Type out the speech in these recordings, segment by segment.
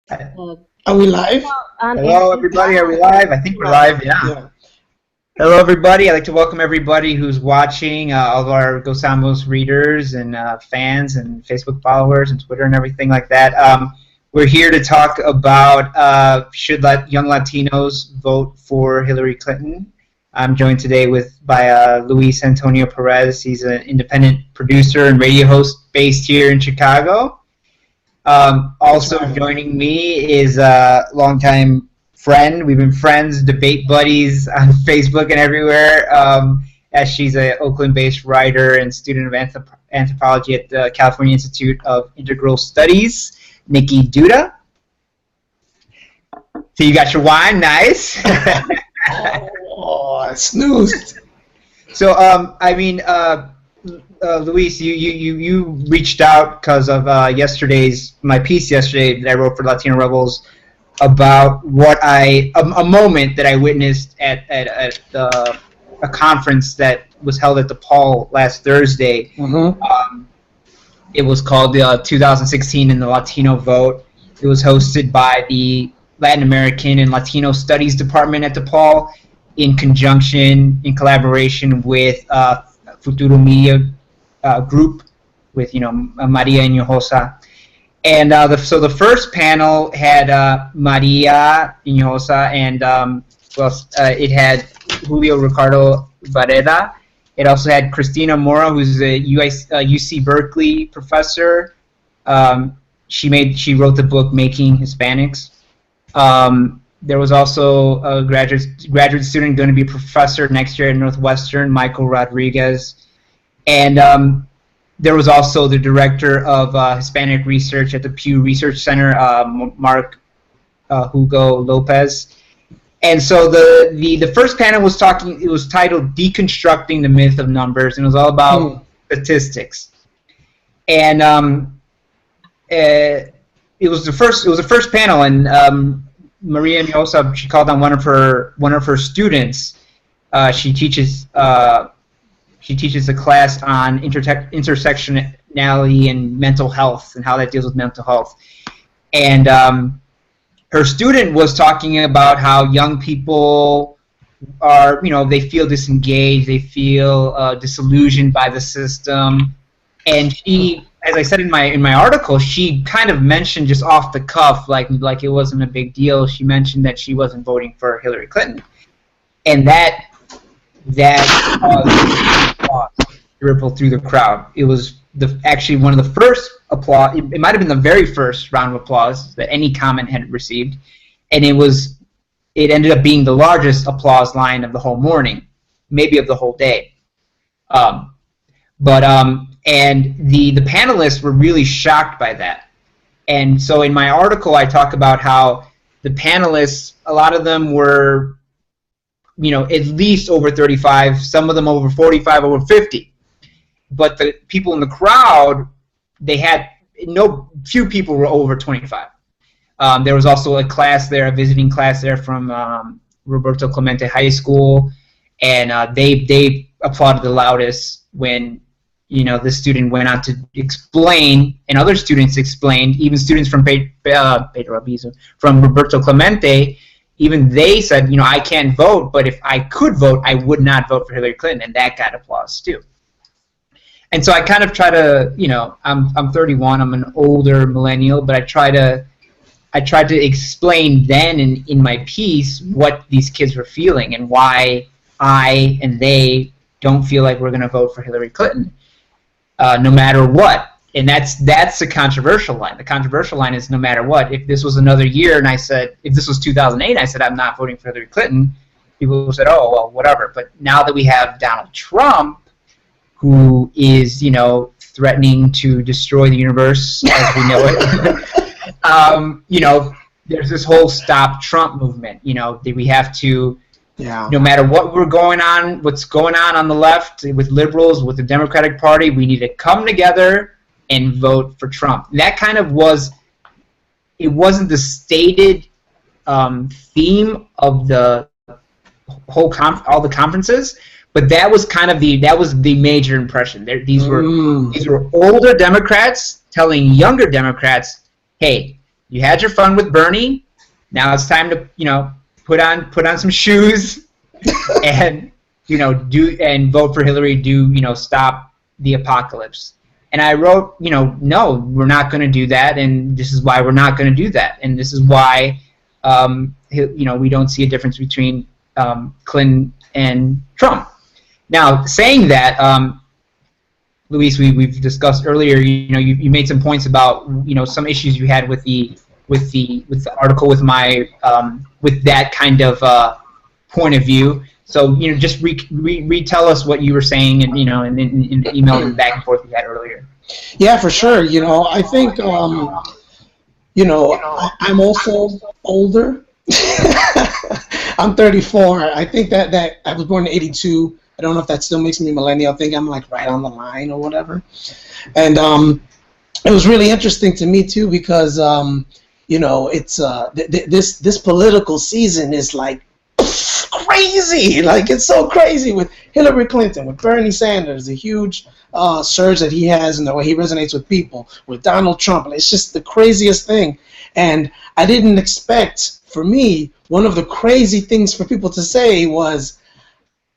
Are we live? Hello, everybody. Are we live? I think we're live, yeah. Hello, everybody. I'd like to welcome everybody who's watching, all of our Gozamos readers and fans and Facebook followers and Twitter and everything like that. We're here to talk about should young Latinos vote for Hillary Clinton. I'm joined today by Luis Antonio Perez. He's an independent producer and radio host based here in Chicago. Also joining me is a longtime friend. We've been friends, debate buddies on Facebook and everywhere, as she's an Oakland-based writer and student of anthropology at the California Institute of Integral Studies, Nyki Salinas-Duda. So you got your wine, nice. Oh, snoozed. So, Luis, you reached out because of my piece yesterday that I wrote for Latino Rebels about a moment that I witnessed at a conference that was held at DePaul last Thursday. Mm-hmm. It was called the 2016 in the Latino Vote. It was hosted by the Latin American and Latino Studies Department at DePaul in collaboration with Futuro Media group with Maria Hinojosa, and the first panel had Maria Hinojosa and it had Julio Ricardo Varela. It also had Cristina Mora, who's a UC Berkeley professor. She wrote the book Making Hispanics. There was also a graduate student going to be a professor next year at Northwestern, Michael Rodriguez. And there was also the director of Hispanic research at the Pew Research Center, Mark Hugo Lopez. And so the first panel was talking. It was titled "Deconstructing the Myth of Numbers," and it was all about statistics. And it was the first panel, and Maria Hinojosa, she called on one of her students. She teaches a class on intersectionality and mental health and how that deals with mental health. And her student was talking about how young people are, they feel disengaged, they feel disillusioned by the system. And she, as I said in my article, she kind of mentioned just off the cuff, like it wasn't a big deal. She mentioned that she wasn't voting for Hillary Clinton, and that rippled through the crowd. It was actually one of the first applause. It might have been the very first round of applause that any comment had received, and it ended up being the largest applause line of the whole morning, maybe of the whole day. And the panelists were really shocked by that. And so in my article, I talk about how the panelists, a lot of them were, at least over 35, some of them over 45, over 50. But the people in the crowd, few people were over 25. There was also a visiting class there from Roberto Clemente High School, and they applauded the loudest when the student went on to explain, and other students explained, even students from from Roberto Clemente, even they said, I can't vote, but if I could vote, I would not vote for Hillary Clinton, and that got applause too. And so I kind of try to, I'm 31, I'm an older millennial, but I tried to explain then in my piece what these kids were feeling and why I and they don't feel like we're going to vote for Hillary Clinton. No matter what. And that's the controversial line. The controversial line is no matter what. If this was another year and if this was 2008 and I said I'm not voting for Hillary Clinton, people said, oh, well, whatever. But now that we have Donald Trump, who is, threatening to destroy the universe as we know it, there's this whole Stop Trump movement, that we have to, no matter what's going on the left with liberals, with the Democratic Party, we need to come together and vote for Trump. That kind of it wasn't the stated theme of the whole all the conferences, but that was kind of the major impression. These were older Democrats telling younger Democrats, hey, you had your fun with Bernie. Now it's time to, put on some shoes and, vote for Hillary. Stop the apocalypse. And I wrote, no, we're not going to do that, and this is why we're not going to do that, and this is why, we don't see a difference between Clinton and Trump. Now, saying that, Luis, we've discussed earlier. You made some points about some issues you had with the article with my with that kind of point of view. So just retell us what you were saying, and in the email and back and forth we had earlier. Yeah, for sure. I think I'm also older. I'm 34. I think that I was born in '82. I don't know if that still makes me a millennial. I think I'm like right on the line or whatever. And it was really interesting to me too because it's this political season is like crazy. Like it's so crazy with Hillary Clinton, with Bernie Sanders, the huge surge that he has and the way he resonates with people, with Donald Trump. It's just the craziest thing. And I didn't expect, for me, one of the crazy things for people to say was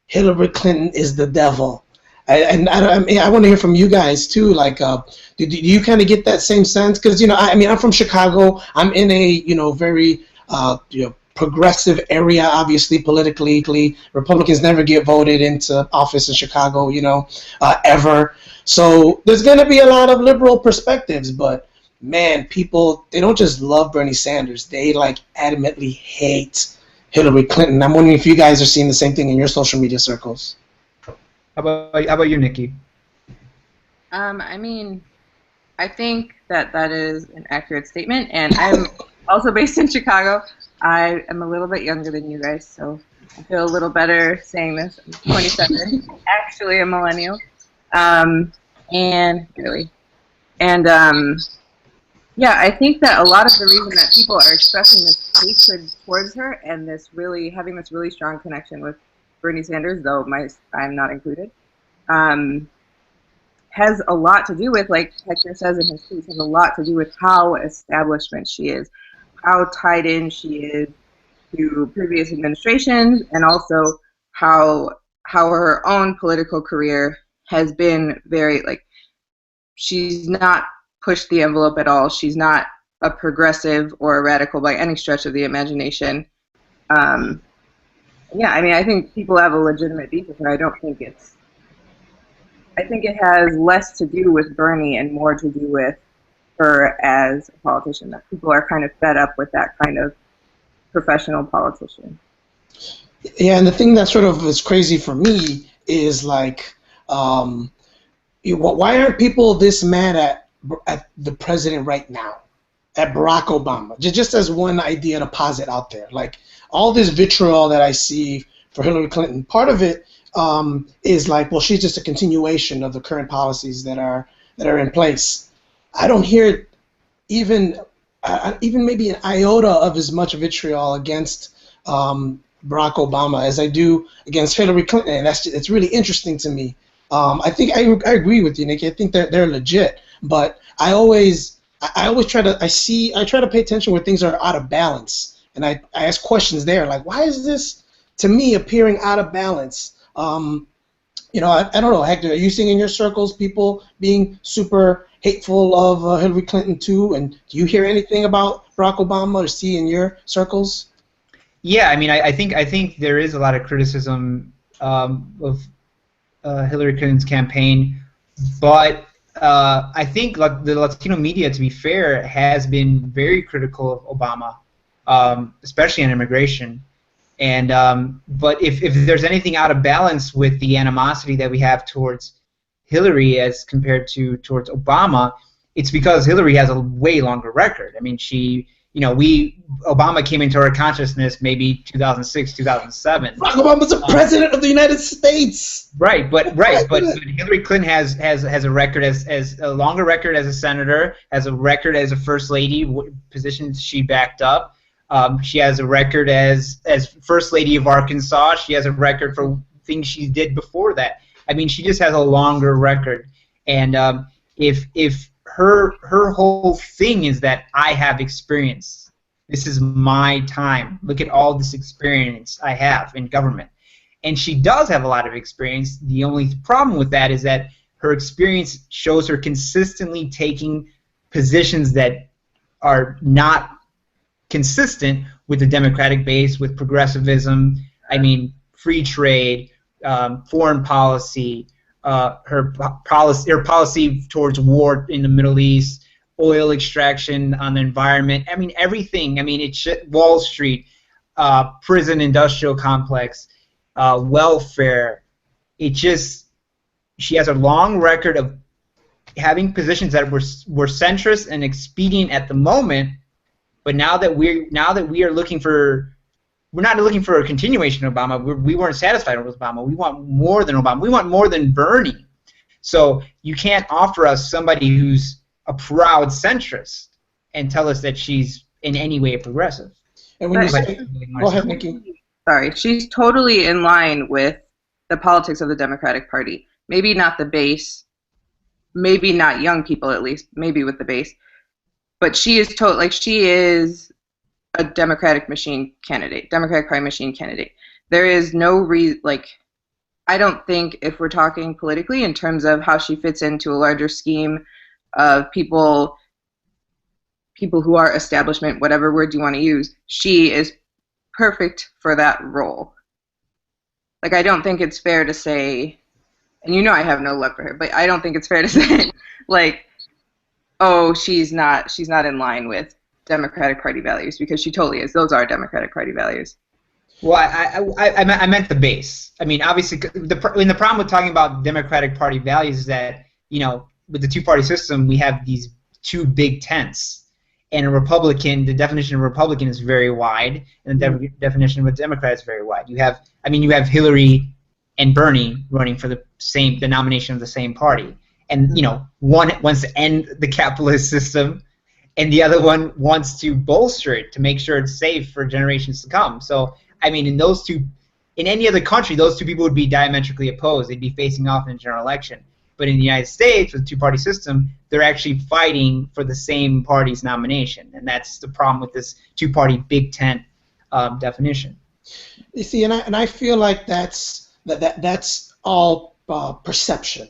Hillary Clinton is the devil. And I want to hear from you guys too. Like, do you kind of get that same sense? Because I'm from Chicago. I'm in a very progressive area, obviously politically. Republicans never get voted into office in Chicago, ever. So there's going to be a lot of liberal perspectives, but man, people, they don't just love Bernie Sanders. They like adamantly hate Hillary Clinton. I'm wondering if you guys are seeing the same thing in your social media circles. How about you, Nyki? I think that is an accurate statement, and I'm also based in Chicago. I am a little bit younger than you guys, so I feel a little better saying this. I'm 27, actually a millennial, yeah, I think that a lot of the reason that people are expressing this hatred towards her and having this really strong connection with Bernie Sanders, though I'm not included, has a lot to do with, like Hector says in his piece, has a lot to do with how establishment she is, how tied in she is to previous administrations, and also how her own political career has been very, like, she's not pushed the envelope at all. She's not a progressive or a radical by any stretch of the imagination. Yeah, I think people have a legitimate beef with her. I think it has less to do with Bernie and more to do with her as a politician, that people are kind of fed up with that kind of professional politician. Yeah, and the thing that sort of is crazy for me is like, why aren't people this mad at the president right now, at Barack Obama? Just as one idea to posit out there, like all this vitriol that I see for Hillary Clinton, part of it is like, well, she's just a continuation of the current policies that are in place. I don't hear even maybe an iota of as much vitriol against Barack Obama as I do against Hillary Clinton, and it's really interesting to me. I think I agree with you, Nyki. I think they're legit, but I always try to pay attention where things are out of balance, and I ask questions there, like, why is this to me appearing out of balance? I don't know, Hector, are you seeing in your circles people being super hateful of Hillary Clinton too? And do you hear anything about Barack Obama or see in your circles? Yeah, I think there is a lot of criticism of Hillary Clinton's campaign, but I think the Latino media, to be fair, has been very critical of Obama, especially on immigration. And but if there's anything out of balance with the animosity that we have towards Hillary as compared to towards Obama, it's because Hillary has a way longer record. Obama came into our consciousness maybe 2006, 2007. Barack Obama's the president of the United States. Right, but Hillary Clinton has a record as a longer record as a senator, has a record as a first lady, positions she backed up. She has a record as first lady of Arkansas. She has a record for things she did before that. She just has a longer record. And if her whole thing is that I have experience. This is my time. Look at all this experience I have in government. And she does have a lot of experience. The only problem with that is that her experience shows her consistently taking positions that are not consistent with the Democratic base, with progressivism. I mean, free trade, foreign policy, her policy towards war in the Middle East, oil extraction on the environment. I mean, everything. I mean, it's Wall Street, prison industrial complex, welfare. She has a long record of having positions that were centrist and expedient at the moment, but now that we are looking for, we're not looking for a continuation of Obama. We weren't satisfied with Obama. We want more than Obama. We want more than Bernie. So you can't offer us somebody who's a proud centrist and tell us that she's in any way a progressive. And when you say, go ahead, Nyki. Sorry, she's totally in line with the politics of the Democratic Party. Maybe not the base, maybe not young people at least, maybe with the base, but she is she is a Democratic Party machine candidate. There is no I don't think, if we're talking politically in terms of how she fits into a larger scheme of people who are establishment, whatever word you want to use, she is perfect for that role. Like, I don't think it's fair to say, and you know I have no love for her, but I don't think it's fair to say, like, oh, she's not in line with Democratic Party values, because she totally is. Those are Democratic Party values. Well, I meant the base. I mean, obviously, the problem with talking about Democratic Party values is that, you know, with the two-party system, we have these two big tents. And a Republican, the definition of a Republican is very wide, and the definition of a Democrat is very wide. You have Hillary and Bernie running for the nomination of the same party, and you know, one wants to end the capitalist system, and the other one wants to bolster it to make sure it's safe for generations to come. So, I mean, in any other country, those two people would be diametrically opposed. They'd be facing off in a general election. But in the United States, with the two-party system, they're actually fighting for the same party's nomination, and that's the problem with this two-party big tent definition. You see, and I feel like that's all perception.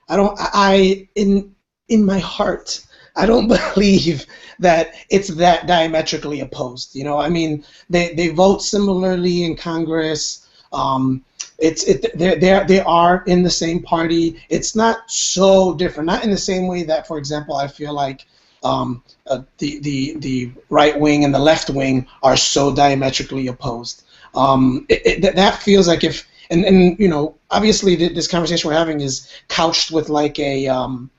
In my heart, I don't believe that it's that diametrically opposed. You know, I mean, they vote similarly in Congress. They are in the same party. It's not so different. Not in the same way that, for example, I feel like the right wing and the left wing are so diametrically opposed. That feels like and you know, obviously this conversation we're having is couched with like an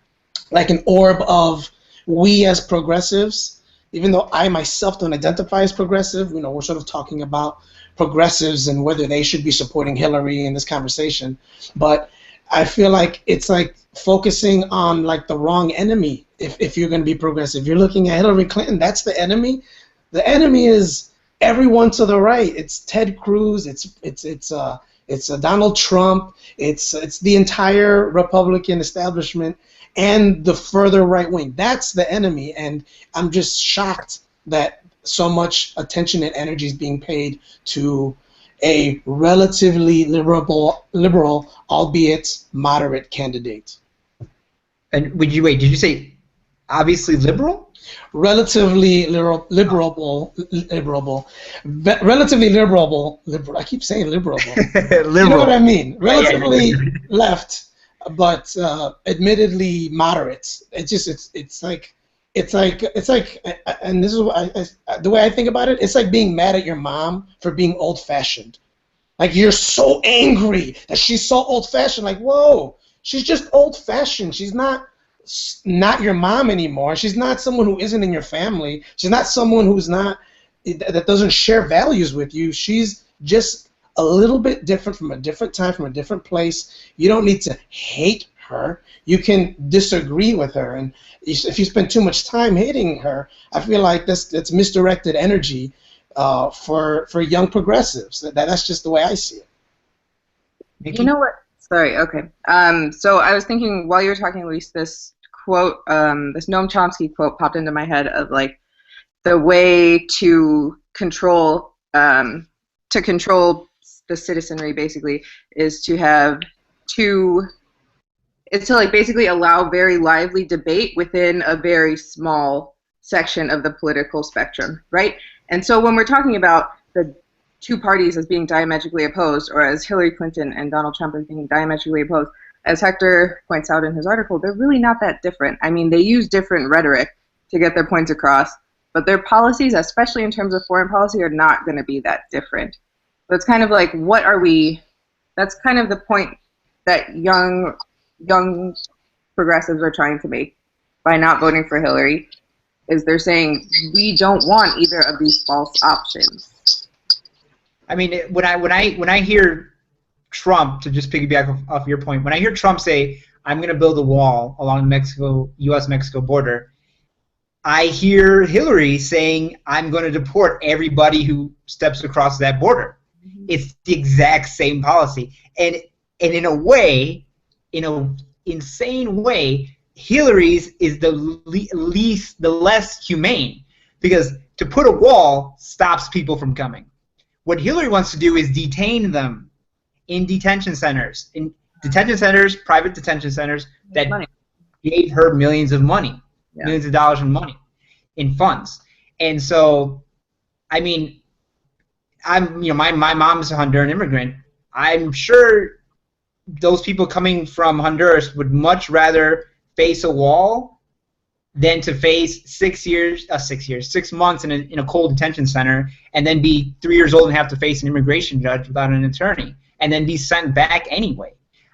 orb of we as progressives. Even though I myself don't identify as progressive, you know, we're sort of talking about progressives and whether they should be supporting Hillary in this conversation. But I feel like it's like focusing on like the wrong enemy. If you're going to be progressive, you're looking at Hillary Clinton. That's the enemy. The enemy is everyone to the right. It's Ted Cruz. It's Donald Trump. It's the entire Republican establishment and the further right wing. That's the enemy, and I'm just shocked that so much attention and energy is being paid to a relatively liberal, albeit moderate candidate. And did you say obviously liberal? Relatively liberal. I keep saying liberal. Liberal. You know what I mean? Relatively left, but admittedly moderate. It's like, and this is the way I think about it. It's like being mad at your mom for being old-fashioned. Like, you're so angry that she's so old-fashioned. Like, whoa, she's just old-fashioned. She's not your mom anymore. She's not someone who isn't in your family. She's not someone that doesn't share values with you. She's just a little bit different, from a different time, from a different place. You don't need to hate her. You can disagree with her, and if you spend too much time hating her, I feel like that's misdirected energy for young progressives. That's just the way I see it. Nyki? You know what? Sorry. Okay. So I was thinking while you were talking, Luis, this quote, this Noam Chomsky quote popped into my head of like the way to control the citizenry basically is to have two. It's to like basically allow very lively debate within a very small section of the political spectrum, right? And so when we're talking about the two parties as being diametrically opposed, or as Hillary Clinton and Donald Trump as being diametrically opposed, as Hector points out in his article, they're really not that different. I mean, they use different rhetoric to get their points across, but their policies, especially in terms of foreign policy, are not going to be that different. So it's kind of like, what are we? That's kind of the point that young progressives are trying to make by not voting for Hillary, is they're saying we don't want either of these false options. I mean, when I hear Trump, to just piggyback off your point, when I hear Trump say, "I'm going to build a wall along the U.S.-Mexico border," I hear Hillary saying, "I'm going to deport everybody who steps across that border." Mm-hmm. It's the exact same policy, and in a way, in an insane way, Hillary's is the less humane, because to put a wall stops people from coming. What Hillary wants to do is detain them in detention centers, private detention centers that gave her millions of money, millions of dollars in money, in funds. And so, I mean, my mom is a Honduran immigrant. I'm sure those people coming from Honduras would much rather face a wall than to face 6 months in a cold detention center, and then be 3 years old and have to face an immigration judge without an attorney, and then be sent back anyway.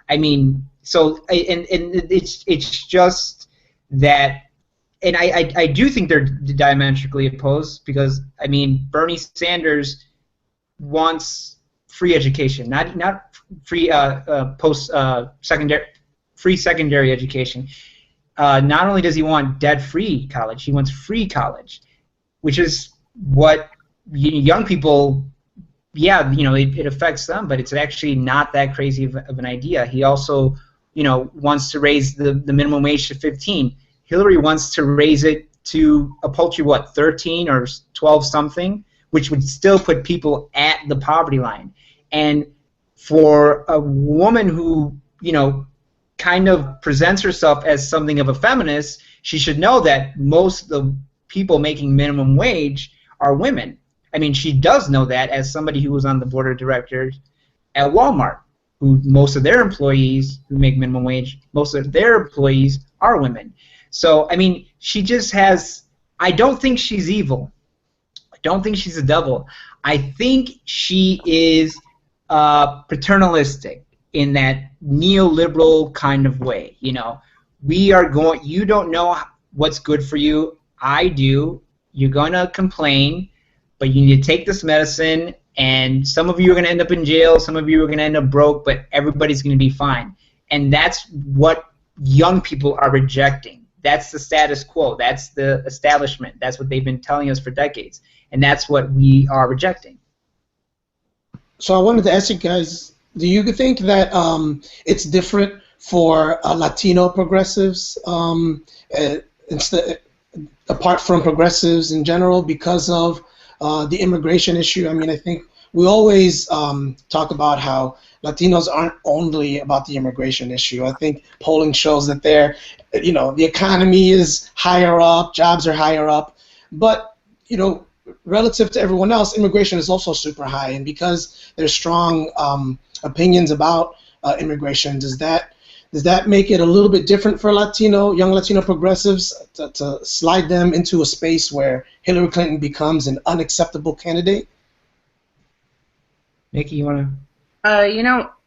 I mean, so and it's just that, and I do think they're diametrically opposed, because I mean, Bernie Sanders wants free education, not free free secondary education. Not only does he want debt-free college, he wants free college, which is what young people, it affects them, but it's actually not that crazy of an idea. He also, wants to raise the minimum wage to 15. Hillary wants to raise it to a paltry, 13 or 12 something, which would still put people at the poverty line. And for a woman who, kind of presents herself as something of a feminist, she should know that most of the people making minimum wage are women. I mean, she does know that as somebody who was on the board of directors at Walmart, who most of their employees who make minimum wage, most of their employees are women. So, I mean, she just has, I don't think she's evil. I don't think she's a devil. I think she is paternalistic in that neoliberal kind of way. You don't know what's good for you. I do. You're going to complain, but you need to take this medicine, and some of you are going to end up in jail, some of you are going to end up broke, but everybody's going to be fine. And that's what young people are rejecting. That's the status quo. That's the establishment. That's what they've been telling us for decades. And that's what we are rejecting. So I wanted to ask you guys, do you think that it's different for Latino progressives, apart from progressives in general, because of the immigration issue? I mean, I think we always talk about how Latinos aren't only about the immigration issue. I think polling shows that the economy is higher up, jobs are higher up, but relative to everyone else, immigration is also super high, and because there's strong opinions about immigration, does that make it a little bit different for young Latino progressives to slide them into a space where Hillary Clinton becomes an unacceptable candidate? Nyki, you want to?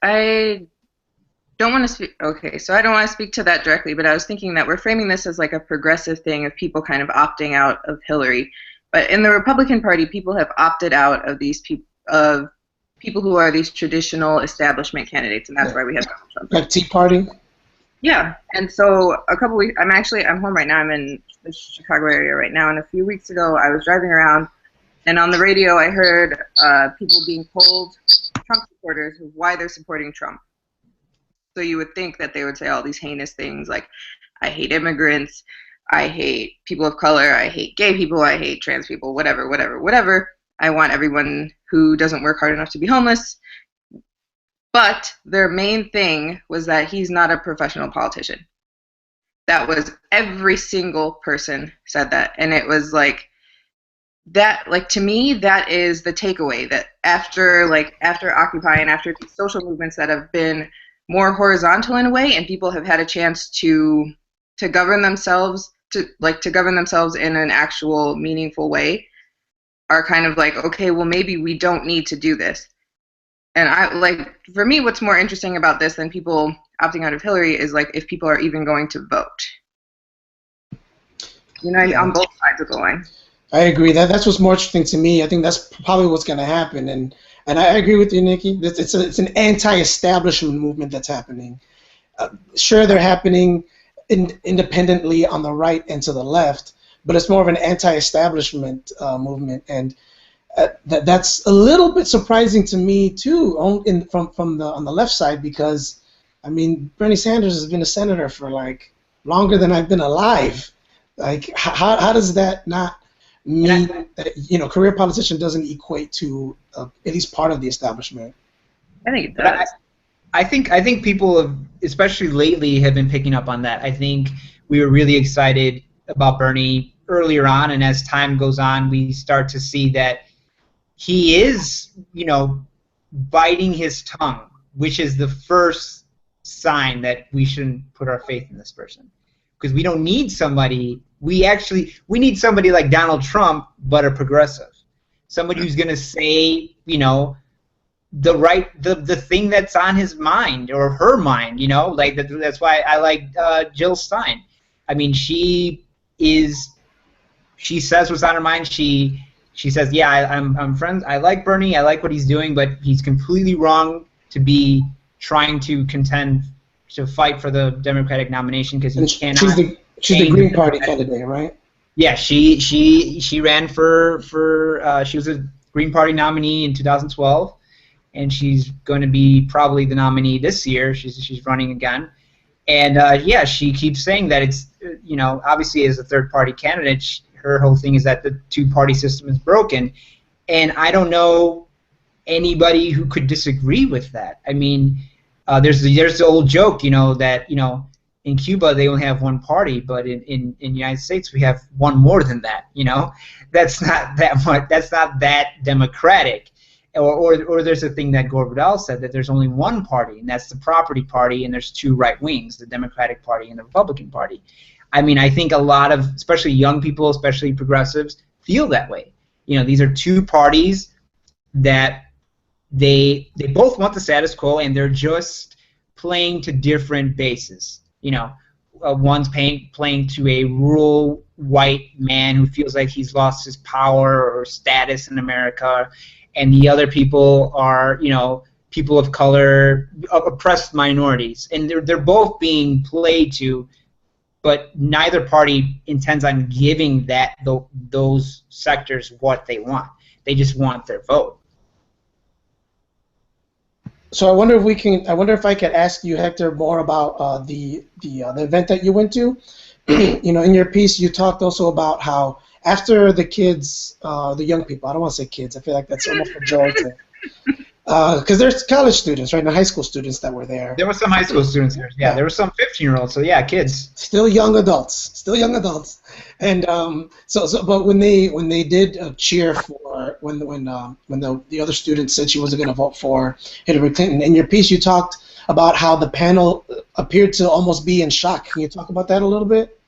I don't want to speak. Okay, so I don't want to speak to that directly, but I was thinking that we're framing this as like a progressive thing of people kind of opting out of Hillary. But in the Republican Party, people have opted out of these people who are these traditional establishment candidates, and that's why we have Donald Trump. Like Tea Party? Yeah, and so a couple weeks, I'm home right now. I'm in the Chicago area right now, and a few weeks ago I was driving around, and on the radio I heard people being told, Trump supporters, why they're supporting Trump. So you would think that they would say all these heinous things like, I hate immigrants. I hate people of color. I hate gay people. I hate trans people. Whatever, whatever, whatever. I want everyone who doesn't work hard enough to be homeless. But their main thing was that he's not a professional politician. That was every single person said that. And it was like, that, like, to me, that is the takeaway, that after Occupy and after these social movements that have been more horizontal in a way, and people have had a chance to govern themselves, to govern themselves in an actual meaningful way, are kind of like, okay, well, maybe we don't need to do this. And for me, what's more interesting about this than people opting out of Hillary is, like, if people are even going to vote. You know, on both sides of the line. I agree. That's what's more interesting to me. I think that's probably what's going to happen. And I agree with you, Nyki. It's an anti-establishment movement that's happening. Sure, they're happening independently on the right and to the left, but it's more of an anti-establishment movement. And that's a little bit surprising to me too, on the left side, because I mean, Bernie Sanders has been a senator for like longer than I've been alive. Like, how does that not mean that, you know, career politician doesn't equate to at least part of the establishment? I think it does. I think people have, especially lately, have been picking up on that. I think we were really excited about Bernie earlier on, and as time goes on, we start to see that he is, you know, biting his tongue, which is the first sign that we shouldn't put our faith in this person, because we don't need somebody. We need somebody like Donald Trump, but a progressive, somebody who's going to say, you know, the thing that's on his mind or her mind, you know, like that's why I like Jill Stein. I mean, she says what's on her mind. She says, yeah, I'm friends. I like Bernie. I like what he's doing, but he's completely wrong to be trying to fight for the Democratic nomination, because he cannot. She's the Green Party candidate, right? Yeah, she ran for she was a Green Party nominee in 2012, and she's going to be probably the nominee this year. She's running again, and yeah, she keeps saying that it's, you know, obviously as a third party candidate, her whole thing is that the two-party system is broken, and I don't know anybody who could disagree with that. I mean, there's the old joke, you know, that, you know, in Cuba they only have one party, but in the United States we have one more than that. You know, that's not that much. That's not that democratic. Or there's a thing that Gore Vidal said, that there's only one party, and that's the property party, and there's two right wings, the Democratic Party and the Republican Party. I mean, I think a lot of, especially young people, especially progressives, feel that way. You know, these are two parties that they both want the status quo, and they're just playing to different bases. You know, one's playing to a rural white man who feels like he's lost his power or status in America, and the other people are, you know, people of color, oppressed minorities, and they're both being played to, but neither party intends on giving those sectors what they want. They just want their vote. So I wonder if I could ask you, Hector, more about the event that you went to. You know, in your piece, you talked also about how after the kids, the young people, I don't want to say kids, I feel like that's almost pejorative, because there's college students, right, and high school students that were there. There were some high school students there. Yeah, there were some 15-year-olds. So yeah, kids. Still young adults. And but when they did cheer for when the other student said she wasn't going to vote for Hillary Clinton, in your piece you talked about how the panel appeared to almost be in shock. Can you talk about that a little bit?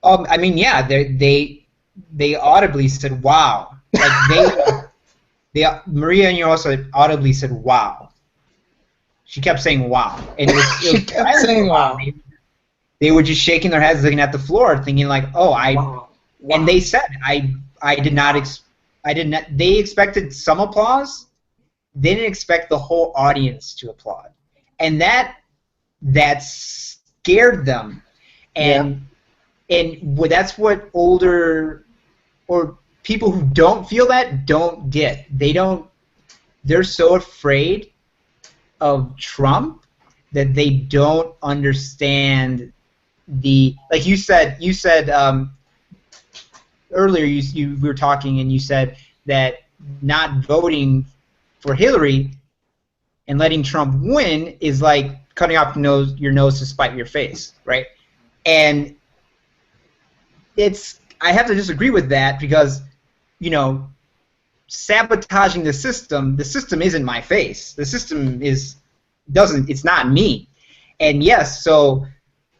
I mean, yeah, they audibly said wow. Like Maria Inhofe audibly said wow. She kept saying wow, and she kept saying wow. They were just shaking their heads, looking at the floor, thinking like, "Oh, wow. And they said, "I did not. They expected some applause. They didn't expect the whole audience to applaud, and that scared them. And that's what older or people who don't feel that don't get. They're so afraid of Trump that they don't understand like you said earlier, you we were talking and you said that not voting for Hillary and letting Trump win is like cutting off your nose to spite your face, right? And I have to disagree with that because, sabotaging the system isn't my face. The system it's not me. And yes, so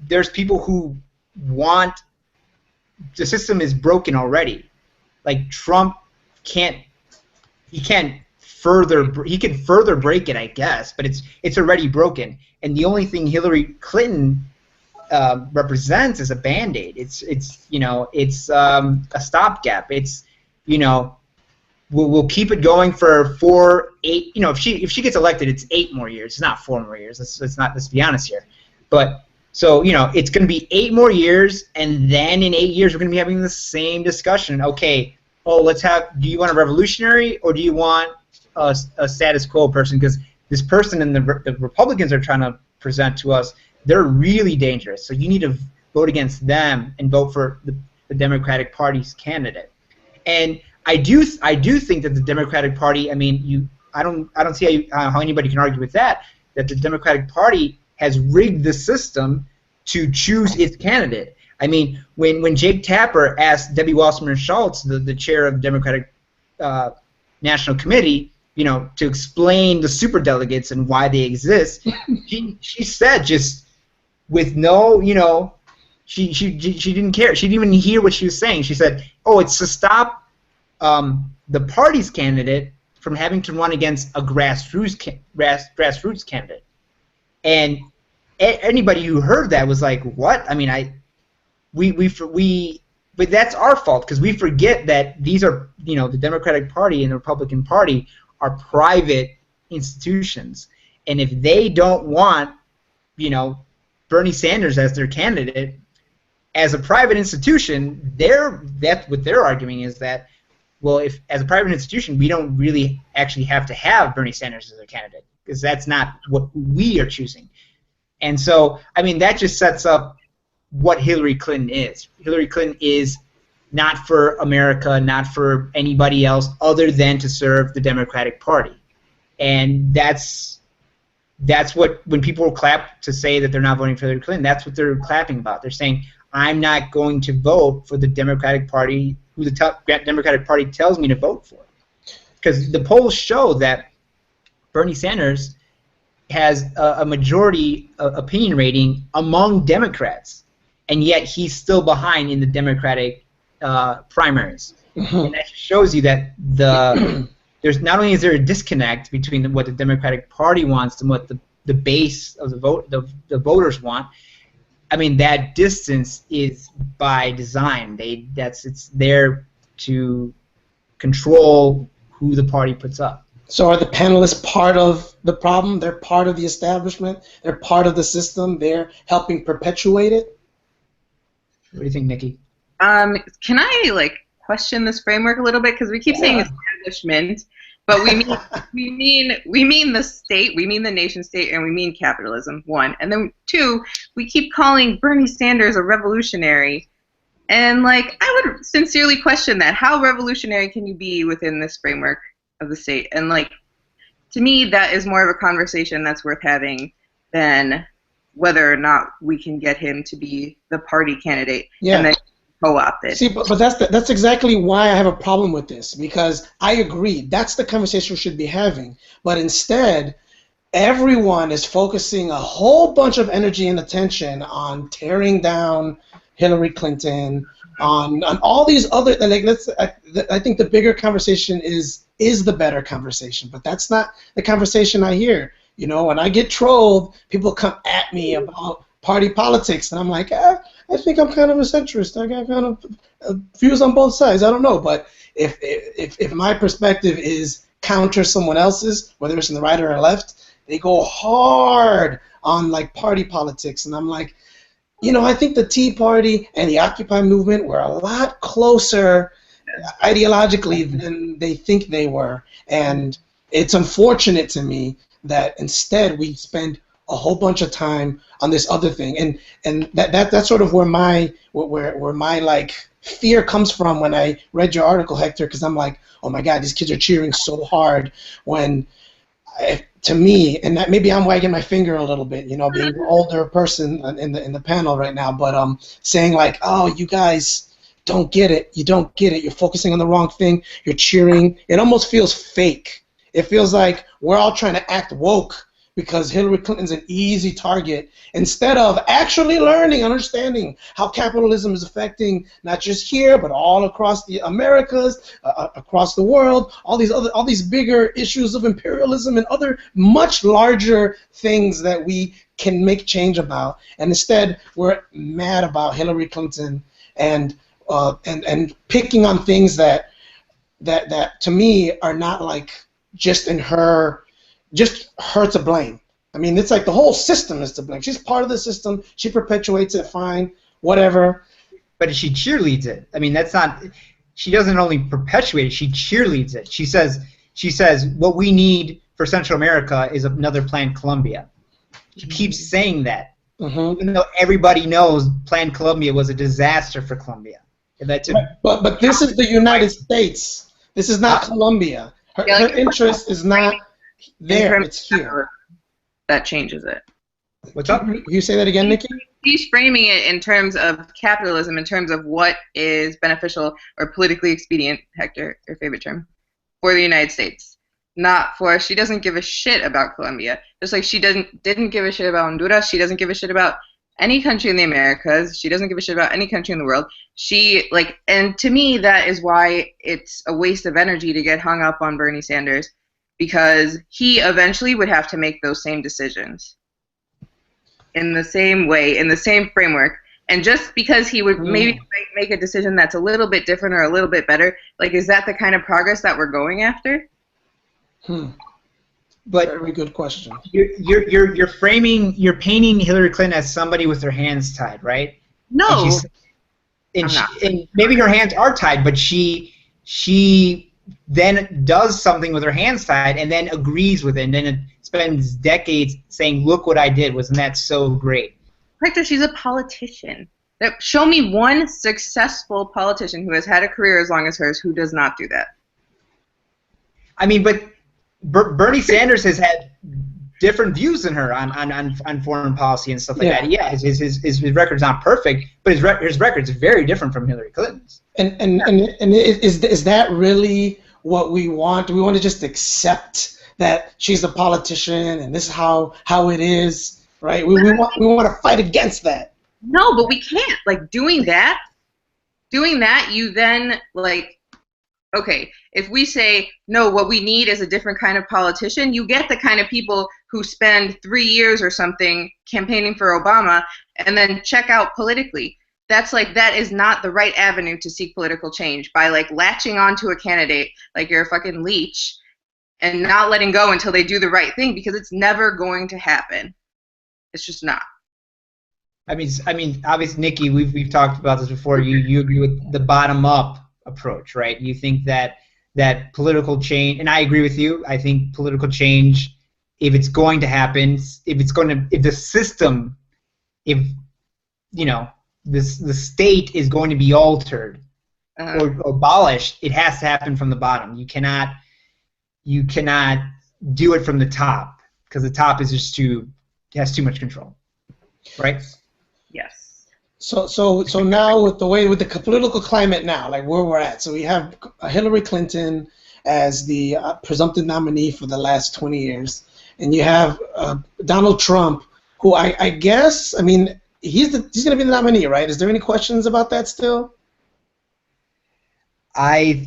there's people who want, the system is broken already. Like Trump he can further break it, I guess, but it's already broken. And the only thing Hillary Clinton represents is a Band-Aid. It's a stopgap. It's we'll keep it going for 8. If she gets elected, it's 8 more years. It's not 4 more years. Let's be honest here. But so it's going to be 8 more years, and then in 8 years we're going to be having the same discussion. Okay, do you want a revolutionary or do you want a status quo person? Because this person and the Republicans are trying to present to us, they're really dangerous. So you need to vote against them and vote for the Democratic Party's candidate. And I do think that the Democratic Party, I don't see how anybody can argue with that the Democratic Party has rigged the system to choose its candidate. I mean, when Jake Tapper asked Debbie Wasserman Schultz, the chair of the Democratic National Committee, to explain the superdelegates and why they exist, she said just with no, she didn't care. She didn't even hear what she was saying. She said, "Oh, it's to stop the party's candidate from having to run against a grassroots candidate." And anybody who heard that was like, "What?" I mean, but that's our fault because we forget that these are, the Democratic Party and the Republican Party are private institutions, and if they don't want, Bernie Sanders as their candidate, as a private institution, that's what they're arguing is that, well, if as a private institution we don't really actually have to have Bernie Sanders as a candidate because that's not what we are choosing. And so, that just sets up what Hillary Clinton is. Hillary Clinton is not for America, not for anybody else other than to serve the Democratic Party. And that's what, when people clap to say that they're not voting for Hillary Clinton, that's what they're clapping about. They're saying, I'm not going to vote for the Democratic Party, who the Democratic Party tells me to vote for. Because the polls show that Bernie Sanders has a majority opinion rating among Democrats, and yet he's still behind in the Democratic primaries. And that shows you that there's not only is there a disconnect between what the Democratic Party wants and what the base of the voters want. That distance is by design. It's there to control who the party puts up. So are the panelists part of the problem? They're part of the establishment? They're part of the system? They're helping perpetuate it? What do you think, Nyki? Can I question this framework a little bit? Because we keep saying establishment, but we mean the state, we mean the nation state, and we mean capitalism, 1. And then 2, we keep calling Bernie Sanders a revolutionary. And I would sincerely question that. How revolutionary can you be within this framework of the state? And to me, that is more of a conversation that's worth having than whether or not we can get him to be the party candidate and then co-opted. See, but that's exactly why I have a problem with this, because I agree that's the conversation we should be having, but instead everyone is focusing a whole bunch of energy and attention on tearing down Hillary Clinton, on all these other, I think the bigger conversation is the better conversation, but that's not the conversation I hear. When I get trolled, people come at me about party politics, and I'm like, I think I'm kind of a centrist. I got kind of views on both sides. I don't know, but if my perspective is counter someone else's, whether it's in the right or the left, they go hard on party politics, and I'm like, I think the Tea Party and the Occupy movement were a lot closer ideologically than they think they were, and it's unfortunate to me that instead we spend a whole bunch of time on this other thing, and that's sort of where my like fear comes from when I read your article, Hector, because I'm like, oh my God, these kids are cheering so hard when, to me, and that maybe I'm wagging my finger a little bit, being the older person in the panel right now, but saying like, oh, you guys don't get it, you don't get it, you're focusing on the wrong thing, you're cheering. It almost feels fake. It feels like we're all trying to act woke because Hillary Clinton's an easy target, instead of actually learning, understanding how capitalism is affecting not just here, but all across the Americas, across the world, all these bigger issues of imperialism and other much larger things that we can make change about. And instead, we're mad about Hillary Clinton and picking on things that to me are not like just her to blame. I mean, it's like the whole system is to blame. She's part of the system. She perpetuates it, fine, whatever. But she cheerleads it. I mean, that's not. She doesn't only perpetuate it. She cheerleads it. She says what we need for Central America is another Plan Colombia. She keeps saying that, even though everybody knows Plan Colombia was a disaster for Colombia. But this is the United States. This is not Colombia. Her interest is not there. It's here. That changes it. What's up? You say that again, Nyki? He's framing it in terms of capitalism, in terms of what is beneficial or politically expedient, Hector, your favorite term, for the United States. Not for, she doesn't give a shit about Colombia. Just like she didn't give a shit about Honduras, she doesn't give a shit about any country in the Americas, she doesn't give a shit about any country in the world. And to me, that is why it's a waste of energy to get hung up on Bernie Sanders, because he eventually would have to make those same decisions in the same way, in the same framework. And just because he would maybe make a decision that's a little bit different or a little bit better, like, is that the kind of progress that we're going after? But very good question. You're painting Hillary Clinton as somebody with her hands tied, right? No. And maybe her hands are tied, but she then does something with her hands tied and then agrees with it, and then it spends decades saying, look what I did, wasn't that so great? Hector, she's a politician. Show me one successful politician who has had a career as long as hers who does not do that. I mean, but Bernie Sanders has had different views than her on foreign policy and stuff like that. Yeah, his record's not perfect, but his record's very different from Hillary Clinton's. And is that really what we want? Do we want to just accept that she's a politician and this is how it is, right? We want to fight against that. No, but we can't. Like, doing that, you then, like, okay, if we say, no, what we need is a different kind of politician, you get the kind of people who spend 3 years or something campaigning for Obama and then check out politically. That is not the right avenue to seek political change, by, like, latching onto a candidate like you're a fucking leech and not letting go until they do the right thing, because it's never going to happen. It's just not. I mean, obviously, Nyki, we've talked about this before. You agree with the bottom-up approach, right? You think that political change, and I agree with you. I think political change, if it's going to happen, if the system, the state is going to be altered or abolished, it has to happen from the bottom. You cannot do it from the top, because the top is has too much control, right? Yes. So now with the political climate now, like where we're at, so we have Hillary Clinton as the presumptive nominee for the last 20 years, and you have Donald Trump, who I guess, I mean, he's going to be the nominee, right? Is there any questions about that still? I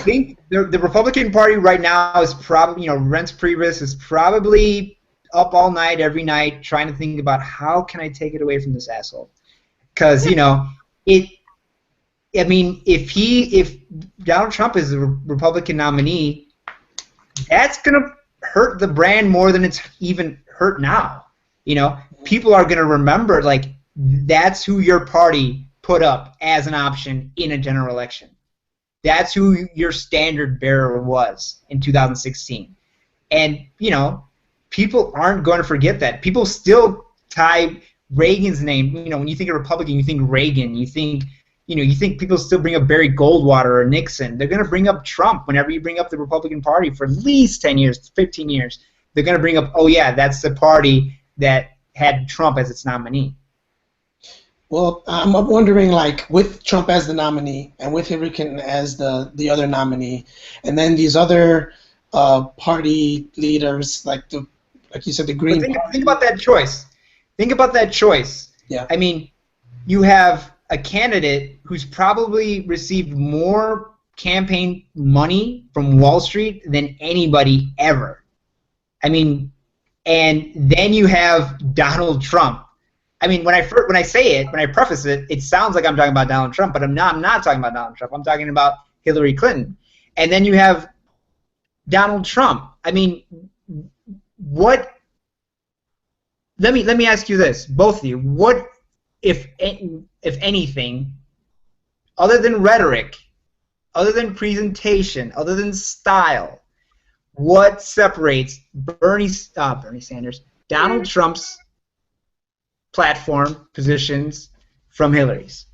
think the Republican Party right now is probably, Reince Priebus is probably up all night, every night, trying to think about how can I take it away from this asshole. Because, if Donald Trump is the Republican nominee, that's going to hurt the brand more than it's even hurt now. People are going to remember, like, that's who your party put up as an option in a general election. That's who your standard bearer was in 2016. And, people aren't going to forget that. People still tie Reagan's name. You know, when you think of Republican, you think Reagan. You think, you know, you think people still bring up Barry Goldwater or Nixon. They're going to bring up Trump whenever you bring up the Republican Party for at least 10 years, 15 years. They're going to bring up, oh yeah, that's the party that had Trump as its nominee. Well, I'm wondering, like, with Trump as the nominee and with Hillary Clinton as the other nominee, and then these other party leaders, like you said, the Green Party. Think about that choice. Think about that choice. Yeah. I mean, you have a candidate who's probably received more campaign money from Wall Street than anybody ever. I mean, and then you have Donald Trump. I mean, when I preface it, it sounds like I'm talking about Donald Trump, but I'm not talking about Donald Trump. I'm talking about Hillary Clinton. And then you have Donald Trump. I mean, what? Let me ask you this, both of you. What, if anything, other than rhetoric, other than presentation, other than style, what separates Bernie Sanders, Donald Trump's platform positions from Hillary's?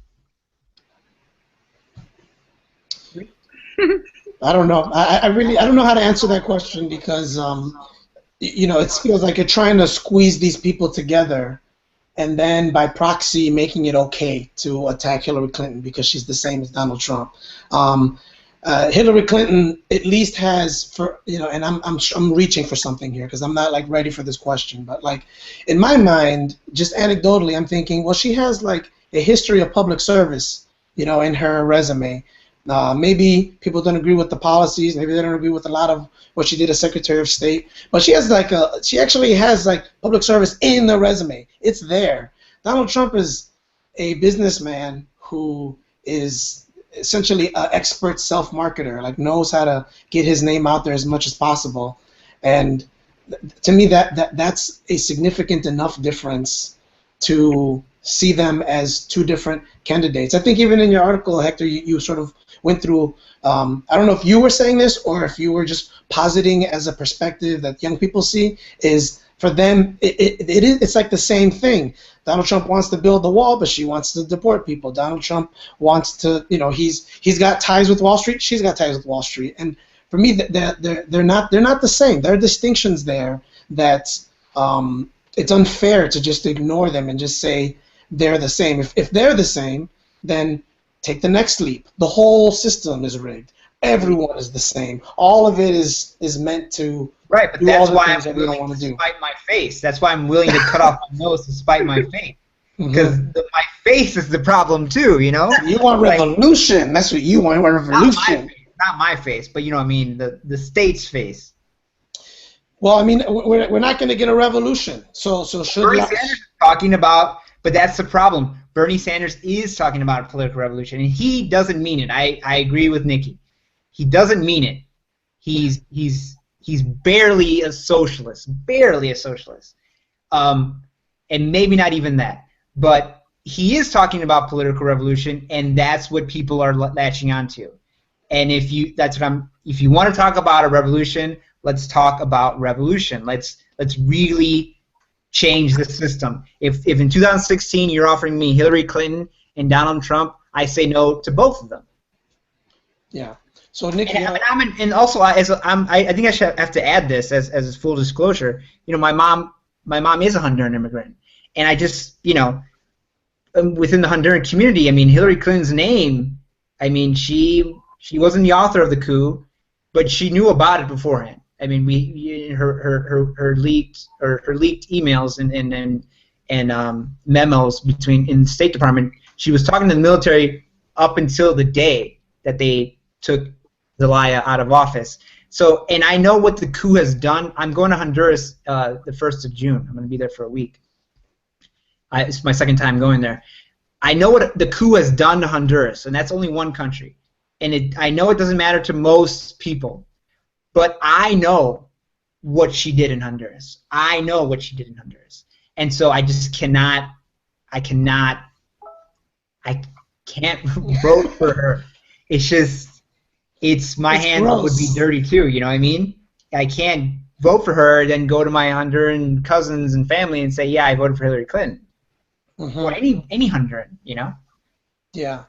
I don't know. I don't know how to answer that question because you know, it feels like you're trying to squeeze these people together, and then by proxy making it okay to attack Hillary Clinton because she's the same as Donald Trump. Hillary Clinton at least has, for you know, and I'm reaching for something here because I'm not like ready for this question, but like in my mind, just anecdotally, I'm thinking, well, she has like a history of public service, you know, in her resume. Maybe people don't agree with the policies. Maybe they don't agree with a lot of what she did as Secretary of State. But she has like she actually has like public service in the resume. It's there. Donald Trump is a businessman who is essentially an expert self-marketer, like knows how to get his name out there as much as possible. And to me, that's a significant enough difference to see them as two different candidates. I think even in your article, Hector, you sort of went through, I don't know if you were saying this or if you were just positing as a perspective that young people see, is for them, it's like the same thing. Donald Trump wants to build the wall, but she wants to deport people. Donald Trump wants to, you know, he's got ties with Wall Street, she's got ties with Wall Street. And for me, they're not the same. There are distinctions there that it's unfair to just ignore them and just say they're the same. If they're the same, then take the next leap. The whole system is rigged. Everyone is the same. All of it is meant to right, but do that's all the why things I'm that we don't willing want to to do. spite my face. That's why I'm willing to cut off my nose to spite my face. Because my face is the problem too, you know? You want revolution. That's what you want. You want revolution. Not my face, but you know what I mean, the state's face. Well, I mean, we're not going to get a revolution. So should Bernie Sanders is talking about, but that's the problem. Bernie Sanders is talking about a political revolution, and he doesn't mean it. I agree with Nyki. He doesn't mean it. He's barely a socialist, and maybe not even that. But he is talking about political revolution, and that's what people are latching onto. And if you want to talk about a revolution, let's talk about revolution. Let's really change the system. If in 2016 you're offering me Hillary Clinton and Donald Trump, I say no to both of them. Yeah. So Nyki, and also I think I should have to add this as full disclosure. You know, my mom is a Honduran immigrant, and I just, you know, within the Honduran community, I mean, Hillary Clinton's name, I mean, she wasn't the author of the coup, but she knew about it beforehand. I mean, her leaked emails and memos in the State Department. She was talking to the military up until the day that they took Zelaya out of office. So, and I know what the coup has done. I'm going to Honduras the 1st of June. I'm going to be there for a week. It's my second time going there. I know what the coup has done to Honduras, and that's only one country. And I know it doesn't matter to most people, but I know what she did in Honduras. I know what she did in Honduras. And so I just can't vote for her. It's just, my hands would be dirty too, you know what I mean? I can't vote for her than go to my Honduran cousins and family and say, yeah, I voted for Hillary Clinton. Or any Honduran, you know? Yeah.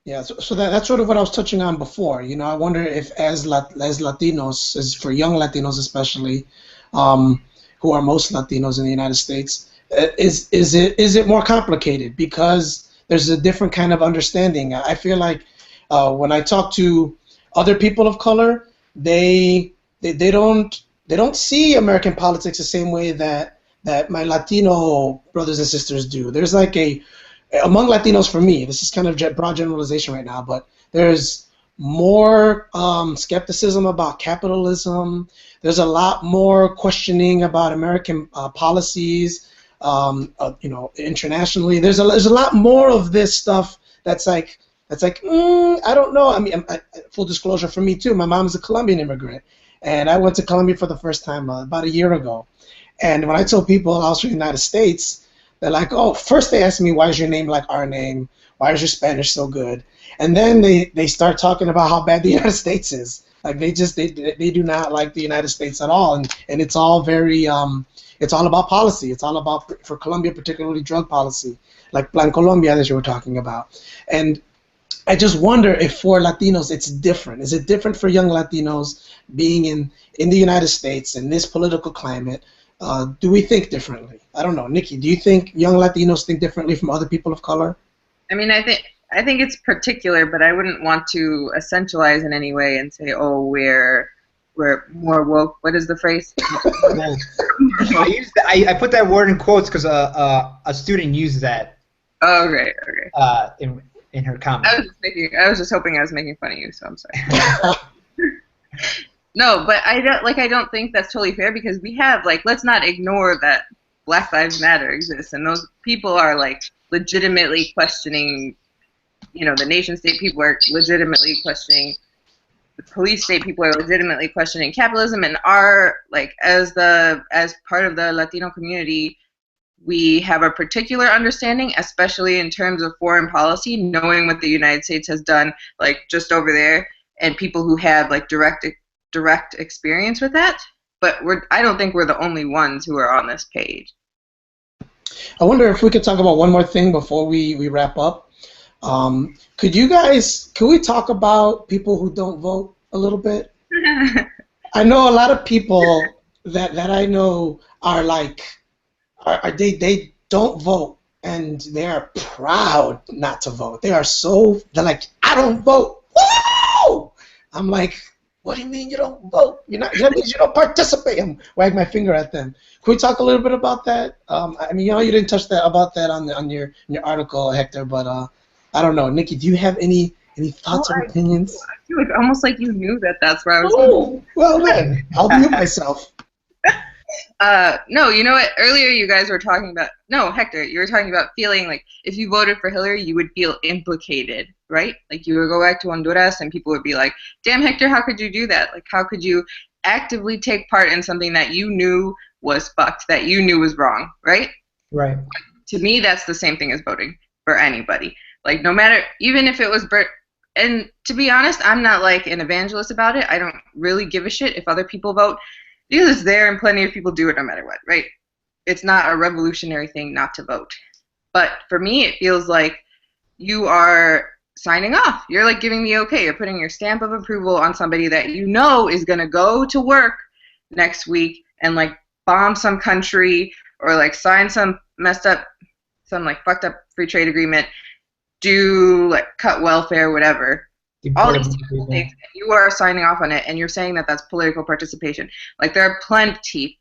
Yeah, so that's sort of what I was touching on before. You know, I wonder if as Latinos, as for young Latinos especially, who are most Latinos in the United States, is it more complicated because there's a different kind of understanding. I feel like when I talk to other people of color, they don't see American politics the same way that my Latino brothers and sisters do. There's like among Latinos, for me, this is kind of broad generalization right now, but there's more skepticism about capitalism. There's a lot more questioning about American policies, you know, internationally. There's a lot more of this stuff that's like I don't know. I mean, full disclosure for me too. My mom is a Colombian immigrant, and I went to Colombia for the first time about a year ago. And when I told people I was from the United States, they're like, oh, first they asked me, why is your name like our name? Why is your Spanish so good? And then they start talking about how bad the United States is. Like they do not like the United States at all. And it's all very, it's all about policy. It's all about, for Colombia, particularly drug policy, like Plan Colombia that you were talking about. And I just wonder if for Latinos it's different. Is it different for young Latinos being in the United States in this political climate? Do we think differently? I don't know. Nyki, do you think young Latinos think differently from other people of color? I mean, I think it's particular, but I wouldn't want to essentialize in any way and say, oh, we're more woke. What is the phrase? I put that word in quotes because a student used that. Oh, okay. In her comment. I was just hoping I was making fun of you, so I'm sorry. No, but I don't think that's totally fair because we have, like, let's not ignore that Black Lives Matter exists, and those people are, like, legitimately questioning, you know, the nation state. People are legitimately questioning the police state. People are legitimately questioning capitalism, and as part of the Latino community, we have a particular understanding, especially in terms of foreign policy, knowing what the United States has done, like, just over there, and people who have, like, direct experience with that. But I don't think we're the only ones who are on this page. I wonder if we could talk about one more thing before we wrap up. Could we talk about people who don't vote a little bit? I know a lot of people that I know are like, they don't vote, and they are proud not to vote. They're like, I don't vote. Woo! I'm like, what do you mean you don't vote? That means you don't participate. I'm wagging my finger at them. Can we talk a little bit about that? I mean, you didn't touch about that on your article, Hector, but I don't know. Nyki, do you have any thoughts or opinions? I feel like almost like you knew that's where I was going. Well then, I'll mute myself. No, you know what? Earlier you guys were talking about, no, Hector, you were talking about feeling like if you voted for Hillary, you would feel implicated, right? Like you would go back to Honduras and people would be like, damn, Hector, how could you do that? Like, how could you actively take part in something that you knew was fucked, that you knew was wrong, right? Right. To me, that's the same thing as voting for anybody. Like, no matter, even if it was, and to be honest, I'm not like an evangelist about it. I don't really give a shit if other people vote. Because it's there and plenty of people do it no matter what, right? It's not a revolutionary thing not to vote. But for me, it feels like you are signing off. You're like giving the okay. You're putting your stamp of approval on somebody that you know is going to go to work next week and like bomb some country or like sign some messed up, some like fucked up free trade agreement, do like cut welfare, whatever. All these things, you are signing off on it, and you're saying that that's political participation. Like, there are plenty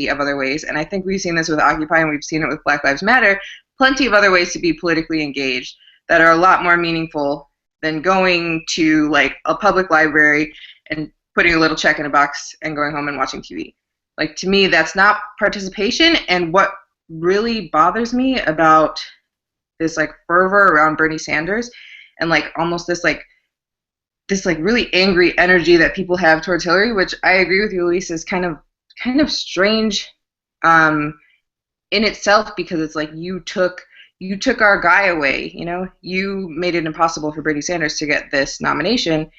of other ways, and I think we've seen this with Occupy, and we've seen it with Black Lives Matter, plenty of other ways to be politically engaged that are a lot more meaningful than going to, like, a public library and putting a little check in a box and going home and watching TV. Like, to me, that's not participation, and what really bothers me about this, like, fervor around Bernie Sanders and, like, almost this really angry energy that people have towards Hillary, which I agree with you, Luis, is kind of strange in itself, because it's like you took our guy away, you know? You made it impossible for Bernie Sanders to get this nomination.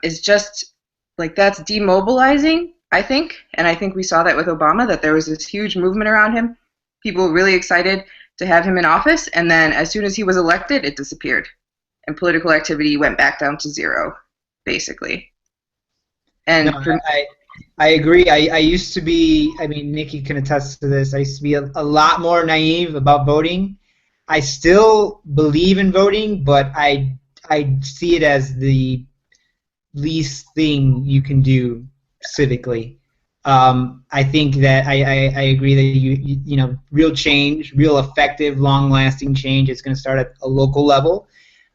Is just like, that's demobilizing. I think, and I think we saw that with Obama, that there was this huge movement around him, people really excited to have him in office, and then as soon as he was elected, it disappeared. And political activity went back down to zero, basically. And No, I agree. I used to be, I mean, Nyki can attest to this, I used to be a lot more naive about voting. I still believe in voting, but I see it as the least thing you can do civically. I think that I agree that you know, real change, real effective, long-lasting change is going to start at a local level,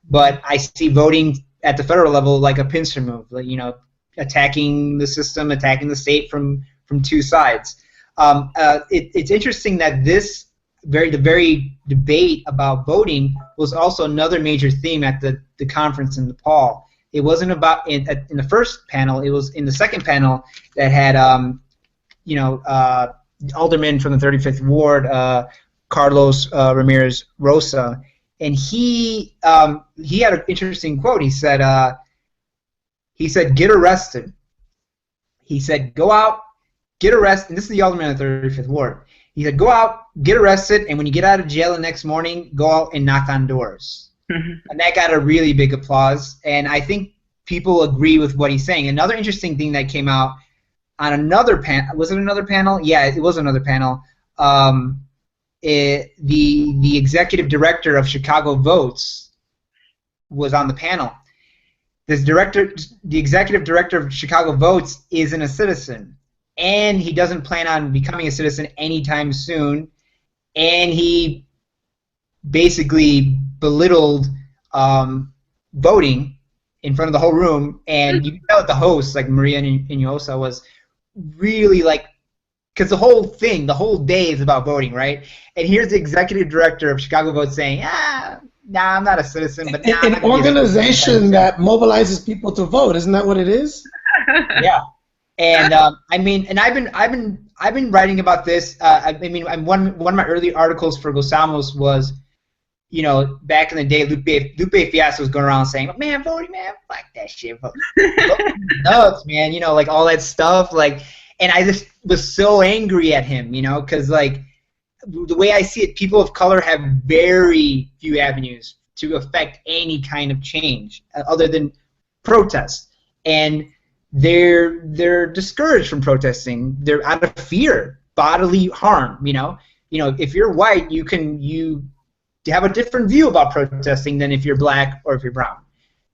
but I see voting at the federal level like a pincer move, like, you know, attacking the system, attacking the state from two sides. It's interesting that the very debate about voting was also another major theme at the conference in Nepal. It wasn't about in the first panel. It was in the second panel that had you know, alderman from the 35th Ward, Carlos Ramirez Rosa, and he had an interesting quote. He said, "Get arrested." He said, "Go out, get arrested." And this is the alderman of the 35th Ward. He said, "Go out, get arrested, and when you get out of jail the next morning, go out and knock on doors." And that got a really big applause, and I think people agree with what he's saying. Another interesting thing that came out on another panel, was it another panel? Yeah, it was another panel. The executive director of Chicago Votes was on the panel. The executive director of Chicago Votes isn't a citizen, and he doesn't plan on becoming a citizen anytime soon, and he basically belittled voting in front of the whole room, and you can tell that the host, like Maria Inosa, was really like, because the whole day is about voting, right? And here's the executive director of Chicago Votes saying, nah, I'm not a citizen, but nah, an organization that mobilizes people to vote, isn't that what it is? Yeah. And I mean, and I've been writing about this. I mean, one of my early articles for Gozamos was, you know, back in the day, Lupe Fiasco was going around saying, "Man, voting, man, fuck that shit, voting nuts, man," you know, like all that stuff, like, and I just was so angry at him, you know, because like the way I see it, people of color have very few avenues to affect any kind of change other than protest, and they're discouraged from protesting. They're out of fear, bodily harm, you know. If you're white, you have a different view about protesting than if you're black or if you're brown.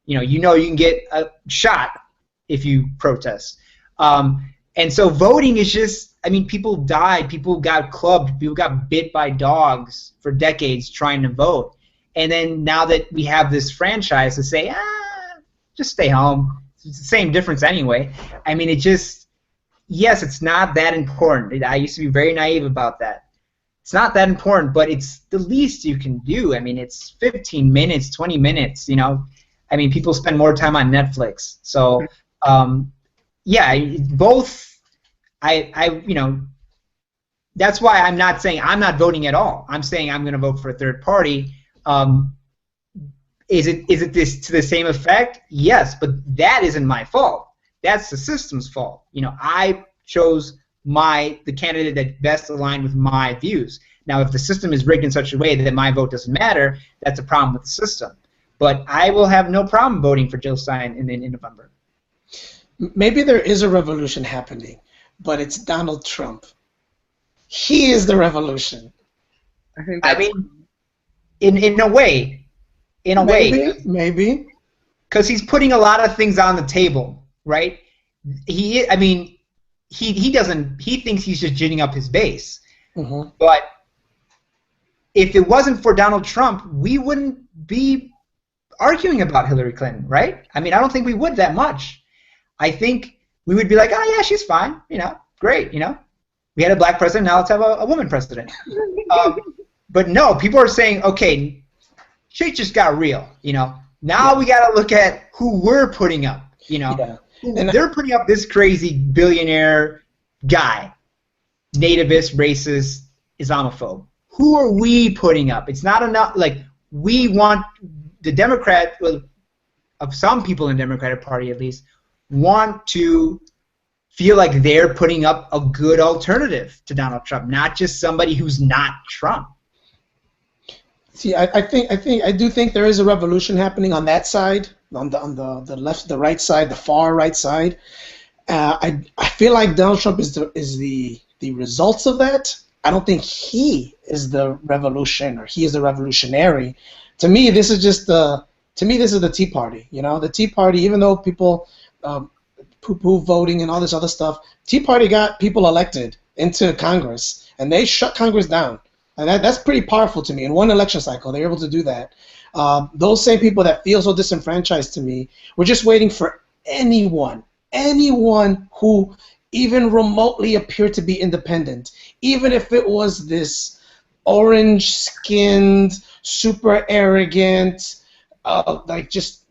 You can get a shot if you protest. And so voting is just, I mean, people died, people got clubbed, people got bit by dogs for decades trying to vote. And then now that we have this franchise to say, just stay home. It's the same difference anyway. I mean, yes, it's not that important. I used to be very naive about that. It's not that important, but it's the least you can do. I mean, it's 15 minutes, 20 minutes, you know. I mean, people spend more time on Netflix. So, yeah, both, that's why I'm not saying I'm not voting at all. I'm saying I'm going to vote for a third party. Is it this to the same effect? Yes, but that isn't my fault. That's the system's fault. I chose the candidate that best aligned with my views. Now, if the system is rigged in such a way that my vote doesn't matter, that's a problem with the system. But I will have no problem voting for Jill Stein in November. Maybe there is a revolution happening, but it's Donald Trump. He is the revolution. I mean, in a way. Maybe. Because he's putting a lot of things on the table, right? He thinks he's just ginning up his base. Mm-hmm. But if it wasn't for Donald Trump, we wouldn't be arguing about Hillary Clinton, right? I mean, I don't think we would that much. I think we would be like, oh, yeah, she's fine, great, We had a black president, now let's have a woman president. But no, people are saying, okay, shit just got real, Now we got to look at who we're putting up, Yeah. And they're putting up this crazy billionaire guy, nativist, racist, Islamophobe. Who are we putting up? It's not enough. Like, we want the of some people in the Democratic Party at least, want to feel like they're putting up a good alternative to Donald Trump, not just somebody who's not Trump. See, I do think there is a revolution happening on that side, on the left, the right side, the far right side. I feel like Donald Trump is the results of that. I don't think he is the revolution, or he is the revolutionary. To me, this is just the Tea Party. You know, the Tea Party. Even though people poo-poo voting and all this other stuff, Tea Party got people elected into Congress, and they shut Congress down. And that's pretty powerful to me. In one election cycle, they were able to do that. Those same people that feel so disenfranchised to me were just waiting for anyone who even remotely appeared to be independent, even if it was this orange-skinned, super arrogant, like just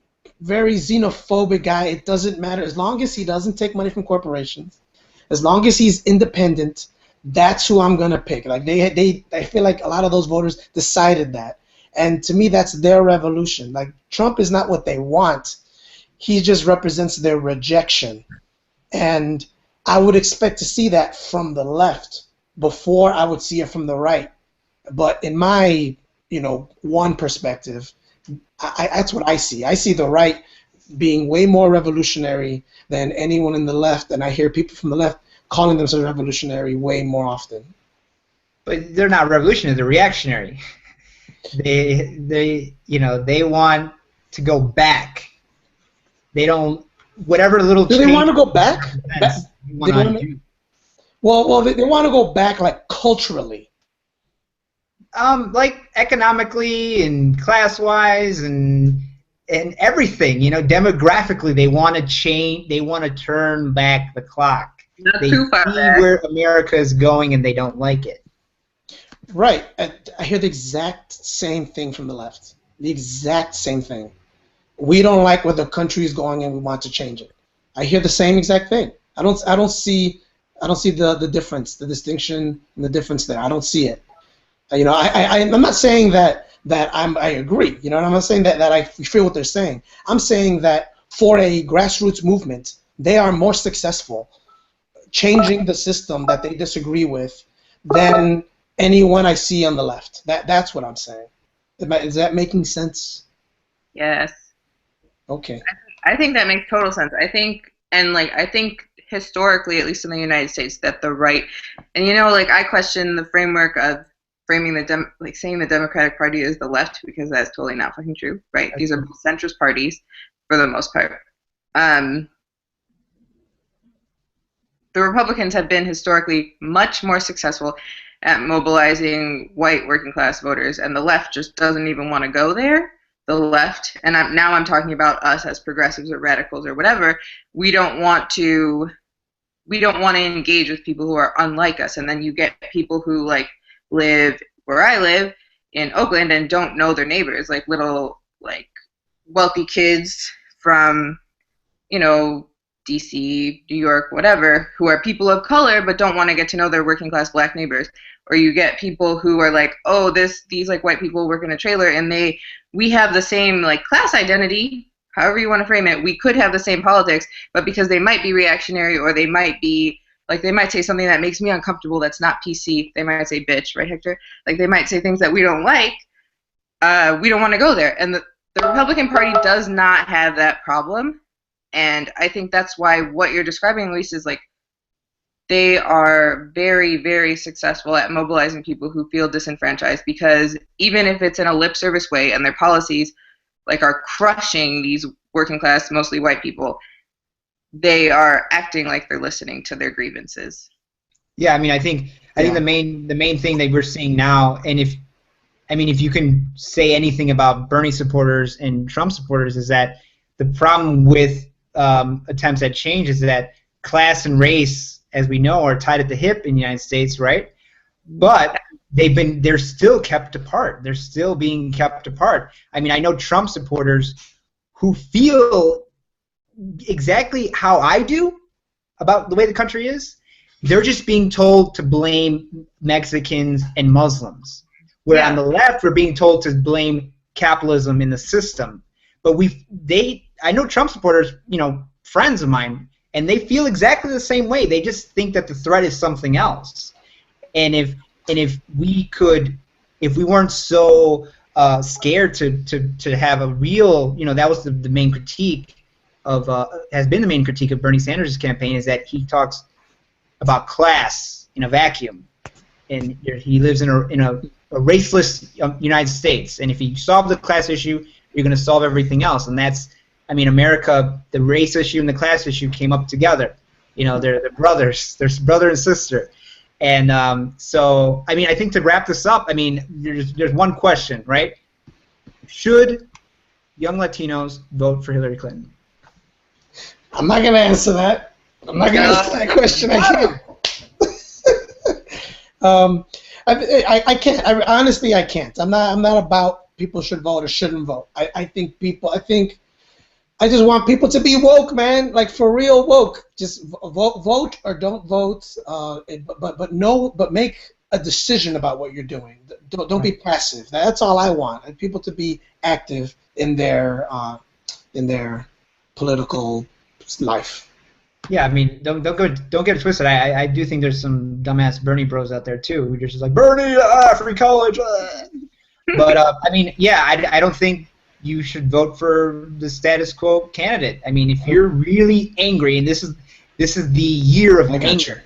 very xenophobic guy. It doesn't matter. As long as he doesn't take money from corporations, as long as he's independent, that's who I'm gonna pick. Like I feel like a lot of those voters decided that, and to me, that's their revolution. Like Trump is not what they want; he just represents their rejection, and I would expect to see that from the left before I would see it from the right. But in my, one perspective, that's what I see. I see the right being way more revolutionary than anyone in the left, and I hear people from the left calling themselves revolutionary way more often. But they're not revolutionary; they're reactionary. They want to go back. They don't. Whatever little. Do they want to go back? Well, they want to go back like culturally. Like economically and class-wise and everything. Demographically, they want to change. They want to turn back the clock. Not they too far see back. where America is going, and they don't like it. Right. I hear the exact same thing from the left. The exact same thing. We don't like where the country is going, and we want to change it. I hear the same exact thing. I don't see the difference, the distinction, and the difference there. I don't see it. I'm not saying that I agree. I'm not saying that I feel what they're saying. I'm saying that for a grassroots movement, they are more successful changing the system that they disagree with than anyone I see on the left. That's what I'm saying. Is that making sense? Yes. Okay. I think that makes total sense. I think historically, at least in the United States, that the right, and I question the framework of framing saying the Democratic Party is the left, because that's totally not fucking true, right? These are both centrist parties for the most part. The Republicans have been historically much more successful at mobilizing white working class voters, and the left just doesn't even want to go there. The left, and now I'm talking about us as progressives or radicals or whatever. We don't want to engage with people who are unlike us, and then you get people who live where I live in Oakland and don't know their neighbors, like little wealthy kids from DC, New York, whatever, who are people of color but don't want to get to know their working class black neighbors. Or you get people who are like, oh, these white people work in a trailer, and we have the same class identity, however you want to frame it. We could have the same politics, but because they might be reactionary, or they might be they might say something that makes me uncomfortable, that's not PC. They might say bitch, right, Hector? They might say things that we don't like. We don't want to go there. And the Republican Party does not have that problem. And I think that's why what you're describing, Luis, is they are very, very successful at mobilizing people who feel disenfranchised, because even if it's in a lip service way and their policies are crushing these working class, mostly white people, they are acting like they're listening to their grievances. Yeah, I think the main thing that we're seeing now, and if you can say anything about Bernie supporters and Trump supporters, is that the problem with attempts at change is that class and race, as we know, are tied at the hip in the United States, right? But they're still kept apart. They're still being kept apart. I know Trump supporters who feel exactly how I do about the way the country is. They're just being told to blame Mexicans and Muslims, where on the left we're being told to blame capitalism in the system. But I know Trump supporters, friends of mine, and they feel exactly the same way. They just think that the threat is something else. And if we weren't so scared to have a real, that was the main critique of has been the main critique of Bernie Sanders' campaign, is that he talks about class in a vacuum, and he lives in a raceless United States. And if you solve the class issue, you're going to solve everything else. And that's, America, the race issue and the class issue came up together. They're brothers. They're brother and sister. And so, I think to wrap this up, there's one question, right? Should young Latinos vote for Hillary Clinton? I'm not going to answer that. I'm not going to answer that question. I can't. I can't. Honestly, I can't. I'm not about people should vote or shouldn't vote. I just want people to be woke, man. Like, for real woke. Just vote or don't vote. But make a decision about what you're doing. Don't be passive. That's all I want. And people to be active in their political life. Yeah, don't get it twisted. I do think there's some dumbass Bernie bros out there too who are just like, Bernie, free college. But I don't think you should vote for the status quo candidate. If you're really angry, and this is the year of anger.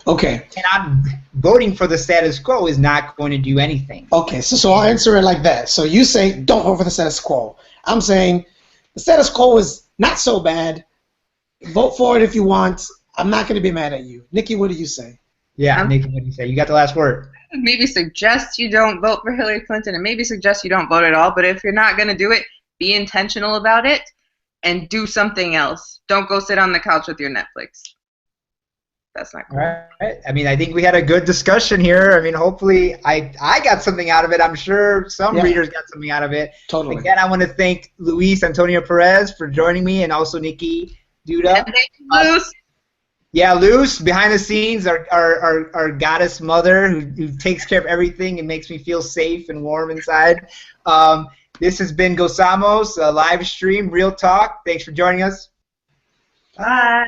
Okay. And voting for the status quo is not going to do anything. Okay, so I'll answer it like that. So you say don't vote for the status quo. I'm saying the status quo is not so bad. Vote for it if you want. I'm not going to be mad at you. Nyki, what do you say? Yeah, Nyki, what do you say? You got the last word. Maybe suggest you don't vote for Hillary Clinton, and maybe suggest you don't vote at all. But if you're not going to do it, be intentional about it and do something else. Don't go sit on the couch with your Netflix. That's not cool. All right. I think we had a good discussion here. hopefully I got something out of it. I'm sure some readers got something out of it. Totally. Again, I want to thank Luis Antonio Perez for joining me, and also Nyki Duda. Luz. Yeah, Luz, behind the scenes, our goddess mother who takes care of everything and makes me feel safe and warm inside. This has been Gozamos, a live stream, Real Talk. Thanks for joining us. Bye.